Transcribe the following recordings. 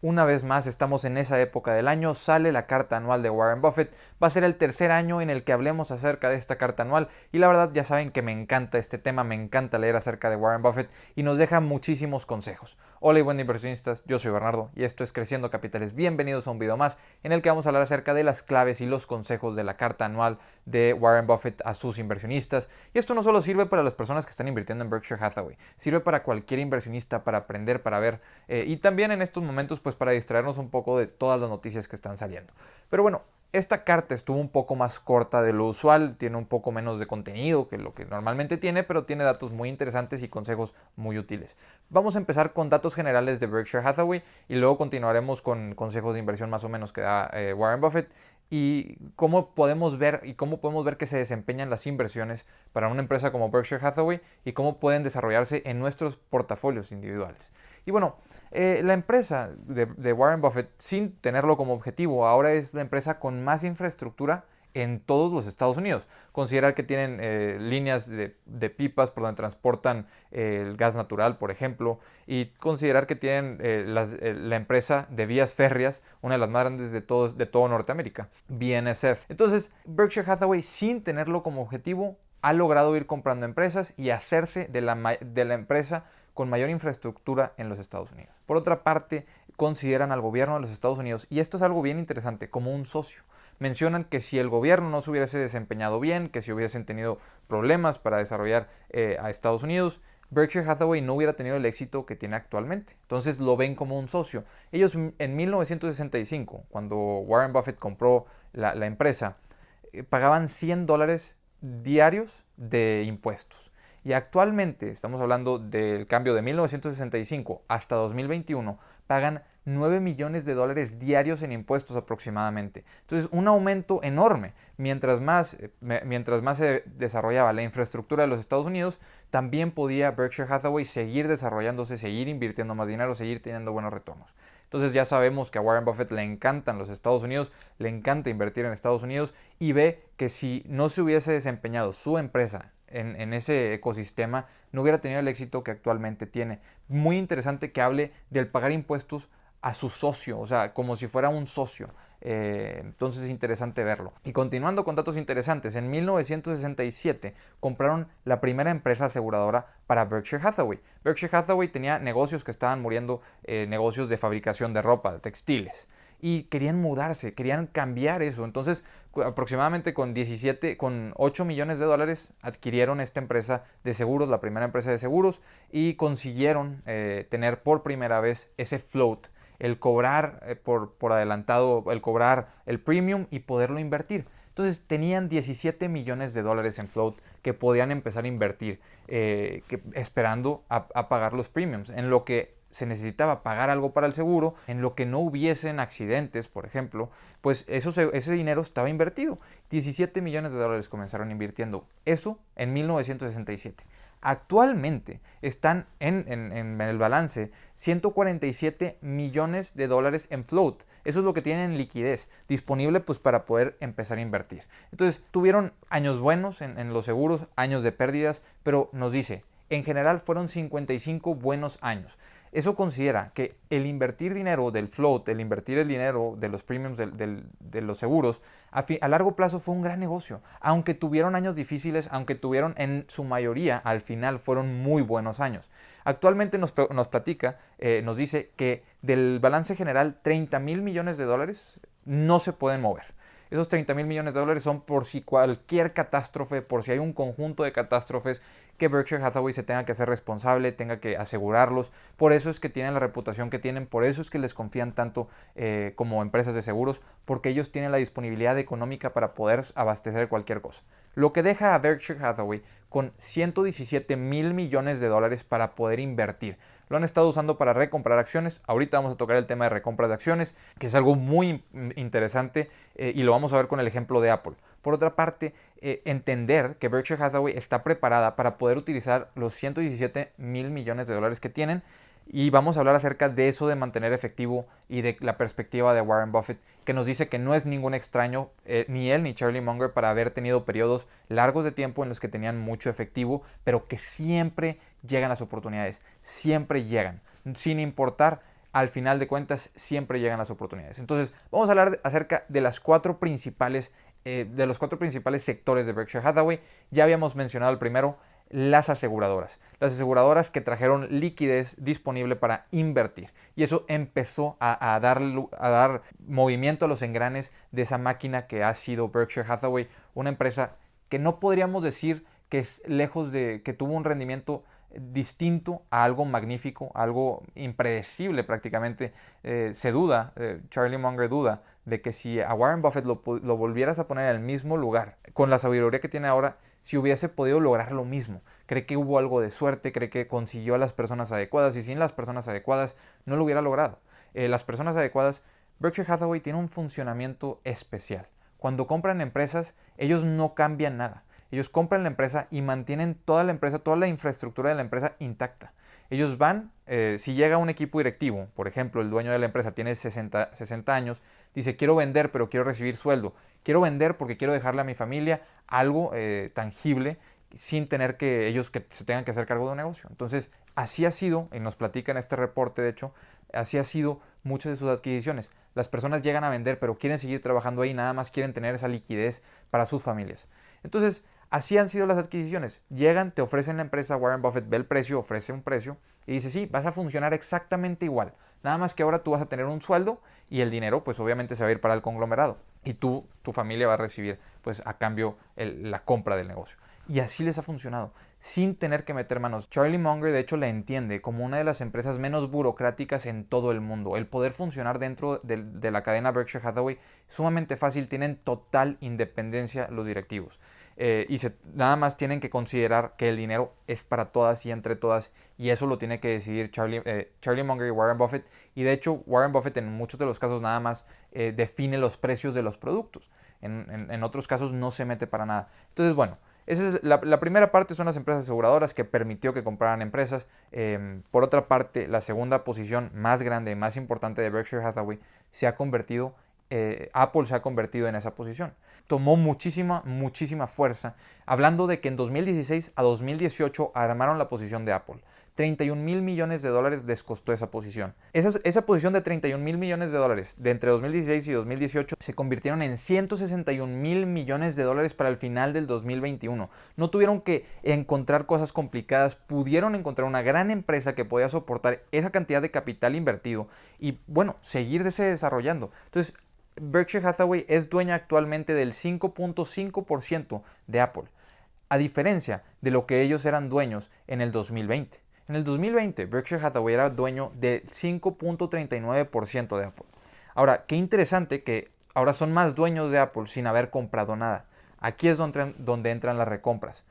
Una vez más estamos en esa época del año, sale la carta anual de Warren Buffett, va a ser el tercer año en el que hablemos acerca de esta carta anual y la verdad ya saben que me encanta este tema, me encanta leer acerca de Warren Buffett y nos deja muchísimos consejos. Hola y buen inversionistas, yo soy Bernardo y esto es Creciendo Capitales, bienvenidos a un video más en el que vamos a hablar acerca de las claves y los consejos de la carta anual de Warren Buffett a sus inversionistas. Y esto no solo sirve para las personas que están invirtiendo en Berkshire Hathaway, sirve para cualquier inversionista, para aprender, para ver y también en estos momentos pues para distraernos un poco de todas las noticias que están saliendo. Pero bueno, esta carta estuvo un poco más corta de lo usual, tiene un poco menos de contenido que lo que normalmente tiene, pero tiene datos muy interesantes y consejos muy útiles. Vamos a empezar con datos generales de Berkshire Hathaway y luego continuaremos con consejos de inversión más o menos que da Warren Buffett y cómo podemos ver que se desempeñan las inversiones para una empresa como Berkshire Hathaway y cómo pueden desarrollarse en nuestros portafolios individuales. Y bueno, la empresa de Warren Buffett, sin tenerlo como objetivo, ahora es la empresa con más infraestructura en todos los Estados Unidos. Considerar que tienen líneas de pipas por donde transportan el gas natural, por ejemplo, y considerar que tienen la empresa de vías férreas, una de las más grandes de todo Norteamérica, BNSF. Entonces, Berkshire Hathaway, sin tenerlo como objetivo, ha logrado ir comprando empresas y hacerse de la empresa con mayor infraestructura en los Estados Unidos. Por otra parte, consideran al gobierno de los Estados Unidos, y esto es algo bien interesante, como un socio. Mencionan que si el gobierno no se hubiese desempeñado bien, que si hubiesen tenido problemas para desarrollar a Estados Unidos, Berkshire Hathaway no hubiera tenido el éxito que tiene actualmente. Entonces lo ven como un socio. Ellos en 1965, cuando Warren Buffett compró la empresa, pagaban $100 diarios de impuestos. Y actualmente, estamos hablando del cambio de 1965 hasta 2021, pagan $9 millones diarios en impuestos aproximadamente. Entonces, un aumento enorme. Mientras más se desarrollaba la infraestructura de los Estados Unidos, también podía Berkshire Hathaway seguir desarrollándose, seguir invirtiendo más dinero, seguir teniendo buenos retornos. Entonces ya sabemos que a Warren Buffett le encantan los Estados Unidos, le encanta invertir en Estados Unidos y ve que si no se hubiese desempeñado su empresa en ese ecosistema, no hubiera tenido el éxito que actualmente tiene. Muy interesante que hable del pagar impuestos a su socio, o sea, como si fuera un socio. Entonces es interesante verlo. Y continuando con datos interesantes, en 1967 compraron la primera empresa aseguradora para Berkshire Hathaway. Berkshire Hathaway tenía negocios que estaban muriendo, negocios de fabricación de ropa, de textiles. Y querían mudarse, querían cambiar eso. Entonces, aproximadamente con 8 millones de dólares adquirieron esta empresa de seguros, la primera empresa de seguros, y consiguieron tener por primera vez ese float, el cobrar por adelantado, el cobrar el premium y poderlo invertir. Entonces tenían 17 millones de dólares en float que podían empezar a invertir esperando a pagar los premiums, en lo que se necesitaba pagar algo para el seguro, en lo que no hubiesen accidentes, por ejemplo, pues ese dinero estaba invertido. 17 millones de dólares comenzaron invirtiendo eso en 1967. Actualmente están en el balance 147 millones de dólares en float. Eso es lo que tienen en liquidez disponible pues para poder empezar a invertir. Entonces tuvieron años buenos en los seguros, años de pérdidas, pero nos dice, en general fueron 55 buenos años. Eso considera que el invertir dinero del float, el invertir el dinero de los premiums de los seguros, a largo plazo fue un gran negocio. Aunque tuvieron años difíciles, aunque tuvieron en su mayoría, al final fueron muy buenos años. Actualmente nos platica, nos dice que del balance general 30 mil millones de dólares no se pueden mover. Esos 30 mil millones de dólares son por si cualquier catástrofe, por si hay un conjunto de catástrofes que Berkshire Hathaway se tenga que hacer responsable, tenga que asegurarlos. Por eso es que tienen la reputación que tienen, por eso es que les confían tanto como empresas de seguros, porque ellos tienen la disponibilidad económica para poder abastecer cualquier cosa. Lo que deja a Berkshire Hathaway con 117 mil millones de dólares para poder invertir. Lo han estado usando para recomprar acciones. Ahorita vamos a tocar el tema de recompra de acciones, que es algo muy interesante y lo vamos a ver con el ejemplo de Apple. Por otra parte, entender que Berkshire Hathaway está preparada para poder utilizar los 117 mil millones de dólares que tienen y vamos a hablar acerca de eso de mantener efectivo y de la perspectiva de Warren Buffett, que nos dice que no es ningún extraño, ni él ni Charlie Munger, para haber tenido periodos largos de tiempo en los que tenían mucho efectivo, pero que siempre llegan las oportunidades, siempre llegan, sin importar al final de cuentas siempre llegan las oportunidades. Entonces, vamos a hablar acerca de los cuatro principales sectores de Berkshire Hathaway. Ya habíamos mencionado el primero, las aseguradoras. Las aseguradoras que trajeron liquidez disponible para invertir. Y eso empezó a dar movimiento a los engranes de esa máquina que ha sido Berkshire Hathaway, una empresa que no podríamos decir que es lejos de que tuvo un rendimiento distinto a algo magnífico, algo impredecible prácticamente. Se duda, Charlie Munger duda, de que si a Warren Buffett lo volvieras a poner en el mismo lugar, con la sabiduría que tiene ahora, si hubiese podido lograr lo mismo. Cree que hubo algo de suerte, cree que consiguió a las personas adecuadas, y sin las personas adecuadas no lo hubiera logrado. Las personas adecuadas, Berkshire Hathaway tiene un funcionamiento especial. Cuando compran empresas, ellos no cambian nada. Ellos compran la empresa y mantienen toda la empresa, toda la infraestructura de la empresa intacta. Ellos van, si llega un equipo directivo, por ejemplo, el dueño de la empresa tiene 60 años, dice, quiero vender, pero quiero recibir sueldo. Quiero vender porque quiero dejarle a mi familia algo tangible sin tener que ellos que se tengan que hacer cargo de un negocio. Entonces, así ha sido, y nos platica en este reporte, de hecho, así ha sido muchas de sus adquisiciones. Las personas llegan a vender, pero quieren seguir trabajando ahí, nada más quieren tener esa liquidez para sus familias. Entonces, así han sido las adquisiciones. Llegan, te ofrecen la empresa, Warren Buffett ve el precio, ofrece un precio y dice, sí, vas a funcionar exactamente igual. Nada más que ahora tú vas a tener un sueldo y el dinero pues obviamente se va a ir para el conglomerado. Y tu familia va a recibir pues a cambio la compra del negocio. Y así les ha funcionado, sin tener que meter manos. Charlie Munger de hecho la entiende como una de las empresas menos burocráticas en todo el mundo. El poder funcionar dentro de la cadena Berkshire Hathaway es sumamente fácil, tienen total independencia los directivos. Nada más tienen que considerar que el dinero es para todas y entre todas, y eso lo tiene que decidir Charlie Munger y Warren Buffett. Y de hecho Warren Buffett en muchos de los casos nada más define los precios de los productos. En otros casos no se mete para nada. Entonces, bueno, esa es la primera parte, son las empresas aseguradoras que permitió que compraran empresas. Por otra parte, la segunda posición más grande y más importante de Berkshire Hathaway Apple se ha convertido en esa posición. Tomó muchísima fuerza, hablando de que en 2016 a 2018 armaron la posición de Apple. 31 mil millones de dólares les costó esa posición. Esa posición de 31 mil millones de dólares de entre 2016 y 2018 se convirtieron en 161 mil millones de dólares para el final del 2021. No tuvieron que encontrar cosas complicadas, pudieron encontrar una gran empresa que podía soportar esa cantidad de capital invertido y, bueno, seguirse desarrollando. Entonces, Berkshire Hathaway es dueña actualmente del 5.5% de Apple, a diferencia de lo que ellos eran dueños en el 2020. En el 2020, Berkshire Hathaway era dueño del 5.39% de Apple. Ahora, qué interesante que ahora son más dueños de Apple sin haber comprado nada. Aquí es donde entran las recompras.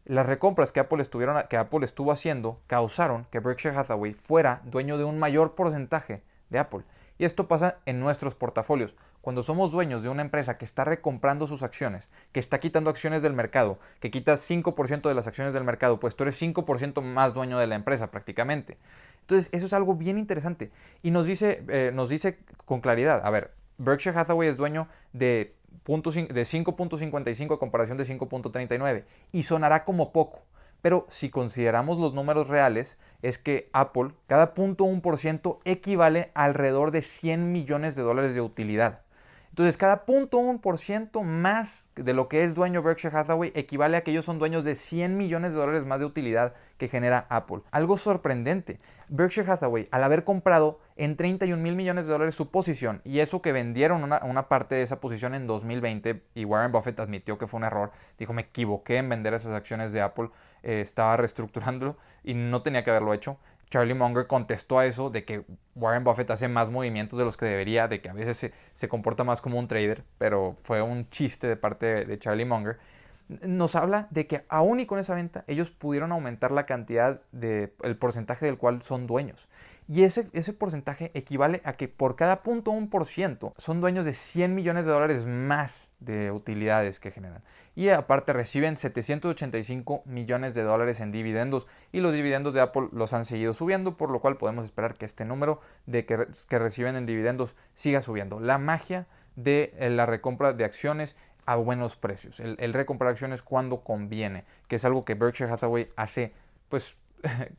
Las recompras que Apple estuvo haciendo causaron que Berkshire Hathaway fuera dueño de un mayor porcentaje de Apple. Y esto pasa en nuestros portafolios. Cuando somos dueños de una empresa que está recomprando sus acciones, que está quitando acciones del mercado, que quita 5% de las acciones del mercado, pues tú eres 5% más dueño de la empresa prácticamente. Entonces eso es algo bien interesante y nos dice con claridad, a ver, Berkshire Hathaway es dueño de 5.55 a comparación de 5.39 y sonará como poco. Pero si consideramos los números reales, es que Apple, cada 0.1% equivale a alrededor de 100 millones de dólares de utilidad. Entonces, cada 0.1% más de lo que es dueño Berkshire Hathaway equivale a que ellos son dueños de 100 millones de dólares más de utilidad que genera Apple. Algo sorprendente. Berkshire Hathaway, al haber comprado en 31 mil millones de dólares su posición, y eso que vendieron una parte de esa posición en 2020, y Warren Buffett admitió que fue un error, dijo, me equivoqué en vender esas acciones de Apple, estaba reestructurándolo y no tenía que haberlo hecho. Charlie Munger contestó a eso de que Warren Buffett hace más movimientos de los que debería, de que a veces se comporta más como un trader, pero fue un chiste de parte de Charlie Munger. Nos habla de que aún y con esa venta ellos pudieron aumentar la cantidad el porcentaje del cual son dueños. Y ese porcentaje equivale a que por cada 0.1% son dueños de 100 millones de dólares más de utilidades que generan. Y aparte reciben 785 millones de dólares en dividendos y los dividendos de Apple los han seguido subiendo, por lo cual podemos esperar que este número de que reciben en dividendos siga subiendo. La magia de la recompra de acciones a buenos precios, el recomprar acciones cuando conviene, que es algo que Berkshire Hathaway hace, pues,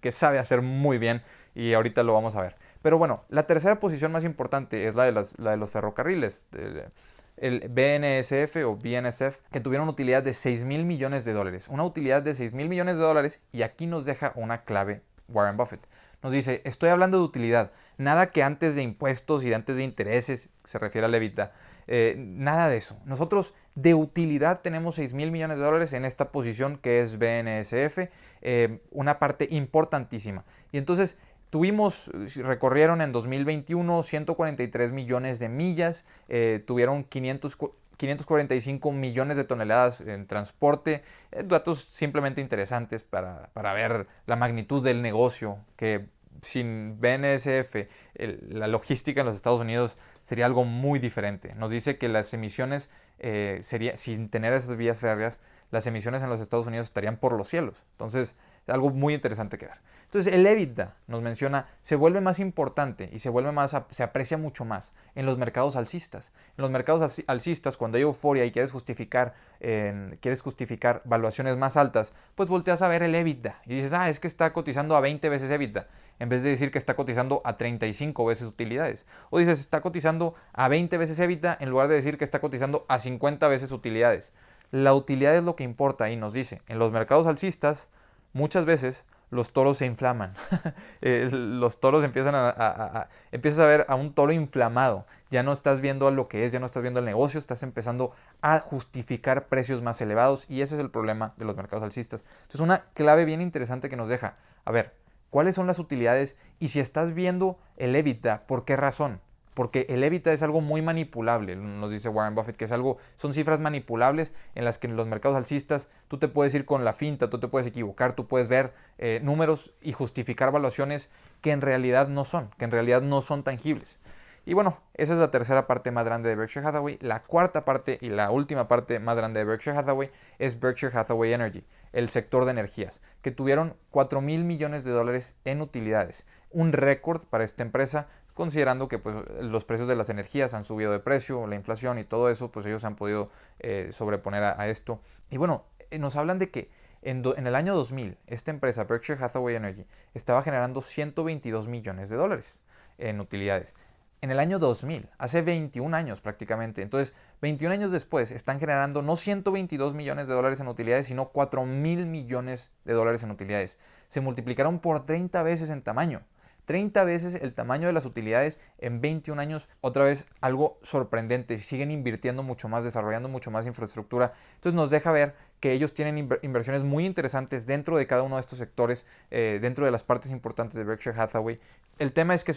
que sabe hacer muy bien y ahorita lo vamos a ver. Pero bueno, la tercera posición más importante es la de los ferrocarriles. El BNSF o BNSF, que tuvieron utilidad de 6 mil millones de dólares. Una utilidad de 6 mil millones de dólares, y aquí nos deja una clave Warren Buffett. Nos dice, estoy hablando de utilidad, nada que antes de impuestos y antes de intereses, se refiere al EBITDA, nada de eso. Nosotros de utilidad tenemos 6 mil millones de dólares en esta posición que es BNSF, una parte importantísima. Y entonces recorrieron en 2021 143 millones de millas, tuvieron 545 millones de toneladas en transporte, datos simplemente interesantes para ver la magnitud del negocio, que sin BNSF la logística en los Estados Unidos sería algo muy diferente. Nos dice que las emisiones, sin tener esas vías férreas, las emisiones en los Estados Unidos estarían por los cielos. Entonces, algo muy interesante que ver. Entonces el EBITDA, nos menciona, se vuelve más importante y se aprecia mucho más en los mercados alcistas. En los mercados alcistas, cuando hay euforia y quieres justificar valuaciones más altas, pues volteas a ver el EBITDA y dices, es que está cotizando a 20 veces EBITDA, en vez de decir que está cotizando a 35 veces utilidades. O dices, está cotizando a 20 veces EBITDA en lugar de decir que está cotizando a 50 veces utilidades. La utilidad es lo que importa y nos dice, en los mercados alcistas, muchas veces los toros se inflaman. Los toros empiezas a ver a un toro inflamado. Ya no estás viendo a lo que es, ya no estás viendo el negocio, estás empezando a justificar precios más elevados y ese es el problema de los mercados alcistas. Entonces una clave bien interesante que nos deja, a ver, ¿cuáles son las utilidades? Y si estás viendo el EBITDA, ¿por qué razón? Porque el EBITDA es algo muy manipulable, nos dice Warren Buffett, que son cifras manipulables en las que en los mercados alcistas tú te puedes ir con la finta, tú te puedes equivocar, tú puedes ver números y justificar valuaciones que en realidad no son tangibles. Y bueno, esa es la tercera parte más grande de Berkshire Hathaway. La cuarta parte y la última parte más grande de Berkshire Hathaway es Berkshire Hathaway Energy, el sector de energías, que tuvieron 4 mil millones de dólares en utilidades. Un récord para esta empresa, considerando que pues, los precios de las energías han subido de precio, la inflación y todo eso, pues ellos han podido sobreponer a esto. Y bueno, nos hablan de que en el año 2000, esta empresa, Berkshire Hathaway Energy, estaba generando 122 millones de dólares en utilidades. En el año 2000, hace 21 años prácticamente. Entonces, 21 años después, están generando no 122 millones de dólares en utilidades, sino 4 mil millones de dólares en utilidades. Se multiplicaron por 30 veces en tamaño. 30 veces el tamaño de las utilidades en 21 años, otra vez algo sorprendente, siguen invirtiendo mucho más, desarrollando mucho más infraestructura, entonces nos deja ver que ellos tienen inversiones muy interesantes dentro de cada uno de estos sectores, dentro de las partes importantes de Berkshire Hathaway. El tema es que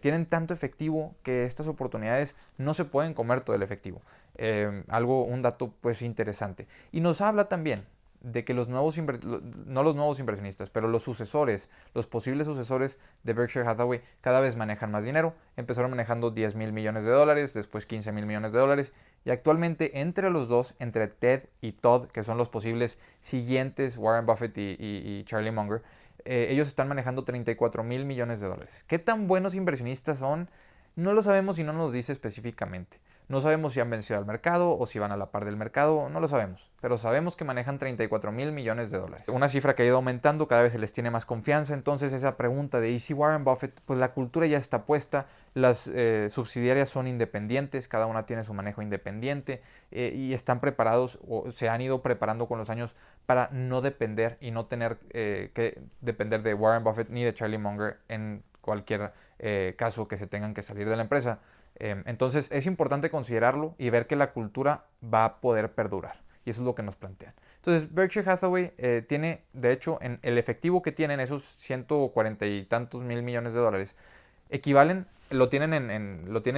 tienen tanto efectivo que estas oportunidades no se pueden comer todo el efectivo, un dato pues interesante. Y nos habla también de que no los nuevos inversionistas, pero los posibles sucesores de Berkshire Hathaway cada vez manejan más dinero. Empezaron manejando 10 mil millones de dólares, después 15 mil millones de dólares, y actualmente entre los dos, entre Ted y Todd, que son los posibles siguientes, Warren Buffett y Charlie Munger, ellos están manejando 34 mil millones de dólares. ¿Qué tan buenos inversionistas son? No lo sabemos y no nos dice específicamente. No sabemos si han vencido al mercado o si van a la par del mercado, no lo sabemos, pero sabemos que manejan 34 mil millones de dólares. Una cifra que ha ido aumentando, cada vez se les tiene más confianza, entonces esa pregunta de ¿y si Warren Buffett? Pues la cultura ya está puesta, las subsidiarias son independientes, cada una tiene su manejo independiente y están preparados o se han ido preparando con los años para no depender y no tener que depender de Warren Buffett ni de Charlie Munger en cualquier caso que se tengan que salir de la empresa. Entonces es importante considerarlo y ver que la cultura va a poder perdurar. Y eso es lo que nos plantean. Entonces Berkshire Hathaway tiene, de hecho, en el efectivo que tienen, esos 140 y tantos mil millones de dólares, lo tienen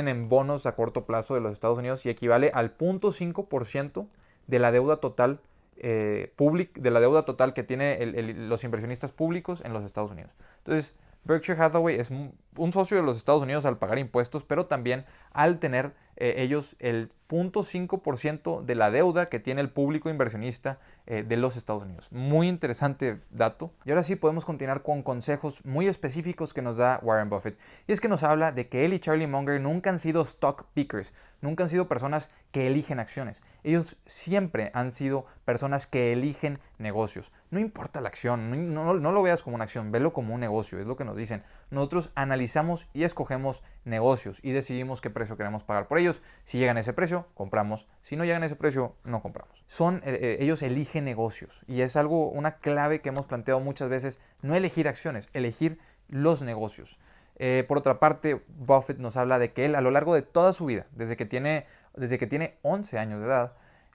en bonos a corto plazo de los Estados Unidos y equivale al 0.5% de la deuda total de la deuda total que tienen los inversionistas públicos en los Estados Unidos. Entonces, Berkshire Hathaway es un socio de los Estados Unidos al pagar impuestos, pero también al tener ellos el 0.5% de la deuda que tiene el público inversionista de los Estados Unidos. Muy interesante dato. Y ahora sí podemos continuar con consejos muy específicos que nos da Warren Buffett. Y es que nos habla de que él y Charlie Munger nunca han sido stock pickers, nunca han sido personas que eligen acciones. Ellos siempre han sido personas que eligen negocios. No importa la acción, no lo veas como una acción, velo como un negocio, es lo que nos dicen. Nosotros analizamos y escogemos negocios y decidimos qué precio queremos pagar por ellos. Si llegan a ese precio, compramos. Si no llegan a ese precio, no compramos. Ellos eligen negocios y es una clave que hemos planteado muchas veces, no elegir acciones, elegir los negocios. Por otra parte, Buffett nos habla de que él a lo largo de toda su vida, desde que tiene 11 años de edad,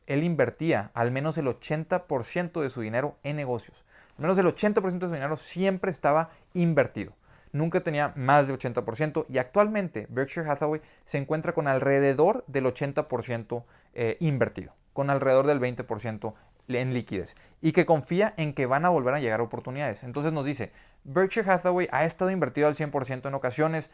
él invertía al menos el 80% de su dinero en negocios. Al menos el 80% de su dinero siempre estaba invertido. Nunca tenía más de 80% y actualmente Berkshire Hathaway se encuentra con alrededor del 80% invertido, con alrededor del 20% en liquidez y que confía en que van a volver a llegar oportunidades. Entonces nos dice, Berkshire Hathaway ha estado invertido al 100% en ocasiones,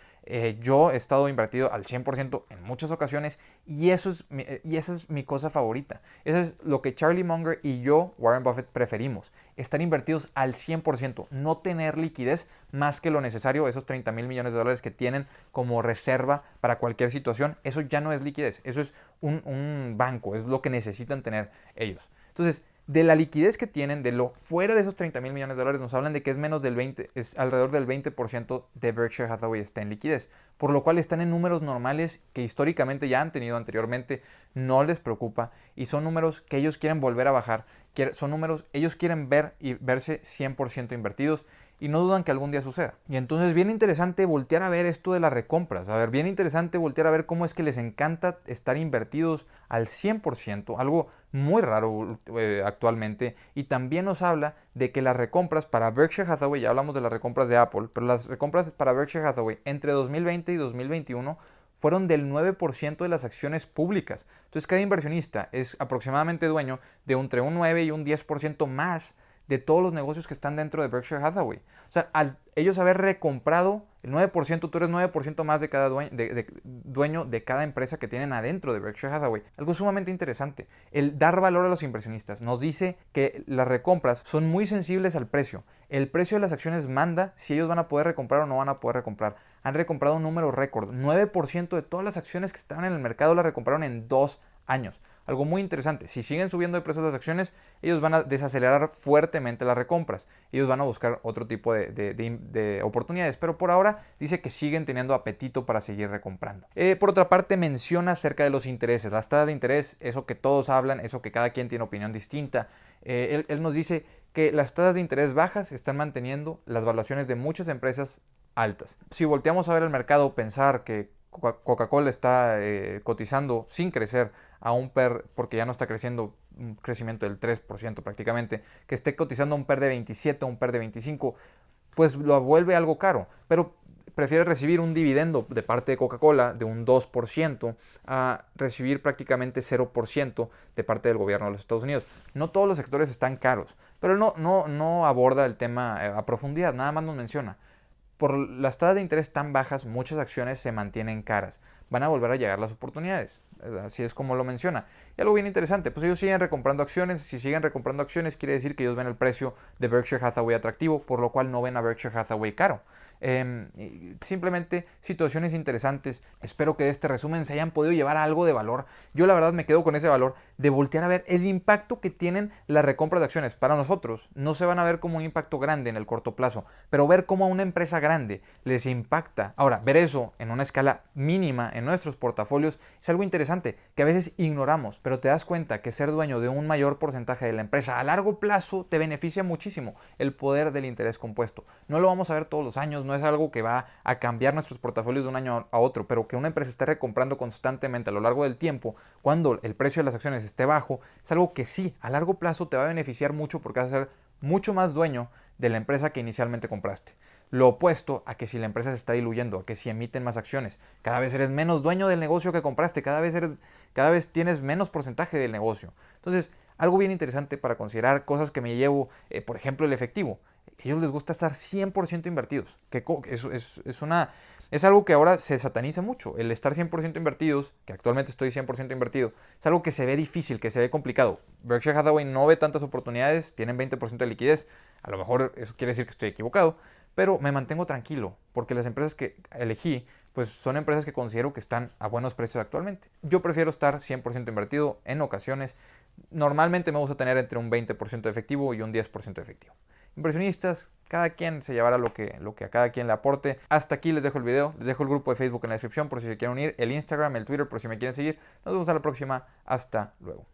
yo he estado invertido al 100% en muchas ocasiones y esa es mi cosa favorita. Eso es lo que Charlie Munger y yo, Warren Buffett, preferimos. Estar invertidos al 100%, no tener liquidez más que lo necesario, esos 30 mil millones de dólares que tienen como reserva para cualquier situación, eso ya no es liquidez, eso es un banco, es lo que necesitan tener ellos. Entonces, de la liquidez que tienen, de lo fuera de esos 30 mil millones de dólares, nos hablan de que es menos del 20, es alrededor del 20% de Berkshire Hathaway está en liquidez, por lo cual están en números normales que históricamente ya han tenido anteriormente, no les preocupa y son números que ellos quieren volver a bajar, son números, ellos quieren ver y verse 100% invertidos y no dudan que algún día suceda. Y entonces bien interesante voltear a ver esto de las recompras, bien interesante voltear a ver cómo es que les encanta estar invertidos al 100%, algo muy raro actualmente, y también nos habla de que las recompras para Berkshire Hathaway, ya hablamos de las recompras de Apple, pero las recompras para Berkshire Hathaway entre 2020 y 2021 fueron del 9% de las acciones públicas. Entonces cada inversionista es aproximadamente dueño de entre un 9 y un 10% más de todos los negocios que están dentro de Berkshire Hathaway. O sea, al ellos haber recomprado el 9%, tú eres 9% más de cada dueño de cada empresa que tienen adentro de Berkshire Hathaway. Algo sumamente interesante. El dar valor a los inversionistas. Nos dice que las recompras son muy sensibles al precio. El precio de las acciones manda si ellos van a poder recomprar o no van a poder recomprar. Han recomprado un número récord. 9% de todas las acciones que estaban en el mercado las recompraron en 2 años. Algo muy interesante, si siguen subiendo de precio las acciones, ellos van a desacelerar fuertemente las recompras. Ellos van a buscar otro tipo de oportunidades, pero por ahora dice que siguen teniendo apetito para seguir recomprando. Por otra parte, menciona acerca de los intereses, las tasas de interés, eso que todos hablan, eso que cada quien tiene opinión distinta. Él nos dice que las tasas de interés bajas están manteniendo las valuaciones de muchas empresas altas. Si volteamos a ver el mercado, pensar que Coca-Cola está cotizando sin crecer a un PER, porque ya no está creciendo, un crecimiento del 3% prácticamente, que esté cotizando a un PER de 27, a un PER de 25, pues lo vuelve algo caro, pero prefiere recibir un dividendo de parte de Coca-Cola de un 2% a recibir prácticamente 0% de parte del gobierno de los Estados Unidos. No todos los sectores están caros, pero no aborda el tema a profundidad, nada más nos menciona. Por las tasas de interés tan bajas, muchas acciones se mantienen caras. Van a volver a llegar las oportunidades. Así es como lo menciona. Y algo bien interesante, pues ellos siguen recomprando acciones. Si siguen recomprando acciones, quiere decir que ellos ven el precio de Berkshire Hathaway atractivo, por lo cual no ven a Berkshire Hathaway caro. Simplemente situaciones interesantes. Espero que de este resumen se hayan podido llevar a algo de valor. Yo la verdad me quedo con ese valor de voltear a ver el impacto que tienen las recompras de acciones. Para nosotros no se van a ver como un impacto grande en el corto plazo, pero ver cómo a una empresa grande les impacta. Ahora, ver eso en una escala mínima en nuestros portafolios es algo interesante que a veces ignoramos, pero te das cuenta que ser dueño de un mayor porcentaje de la empresa a largo plazo te beneficia muchísimo. El poder del interés compuesto. No lo vamos a ver todos los años, no es algo que va a cambiar nuestros portafolios de un año a otro, pero que una empresa esté recomprando constantemente a lo largo del tiempo, cuando el precio de las acciones esté bajo, es algo que sí, a largo plazo te va a beneficiar mucho porque vas a ser mucho más dueño de la empresa que inicialmente compraste. Lo opuesto a que si la empresa se está diluyendo, a que si emiten más acciones, cada vez eres menos dueño del negocio que compraste, cada vez tienes menos porcentaje del negocio. Entonces, algo bien interesante para considerar, cosas que me llevo, por ejemplo, el efectivo. A ellos les gusta estar 100% invertidos, que es Es algo que ahora se sataniza mucho. El estar 100% invertidos, que actualmente estoy 100% invertido, es algo que se ve difícil, que se ve complicado. Berkshire Hathaway no ve tantas oportunidades, tienen 20% de liquidez. A lo mejor eso quiere decir que estoy equivocado, pero me mantengo tranquilo, porque las empresas que elegí pues son empresas que considero que están a buenos precios actualmente. Yo prefiero estar 100% invertido en ocasiones. Normalmente me gusta tener entre un 20% de efectivo y un 10% de efectivo. Inversionistas, cada quien se llevará lo que a cada quien le aporte. Hasta aquí les dejo el video, les dejo el grupo de Facebook en la descripción por si se quieren unir, el Instagram, el Twitter por si me quieren seguir. Nos vemos a la próxima, hasta luego.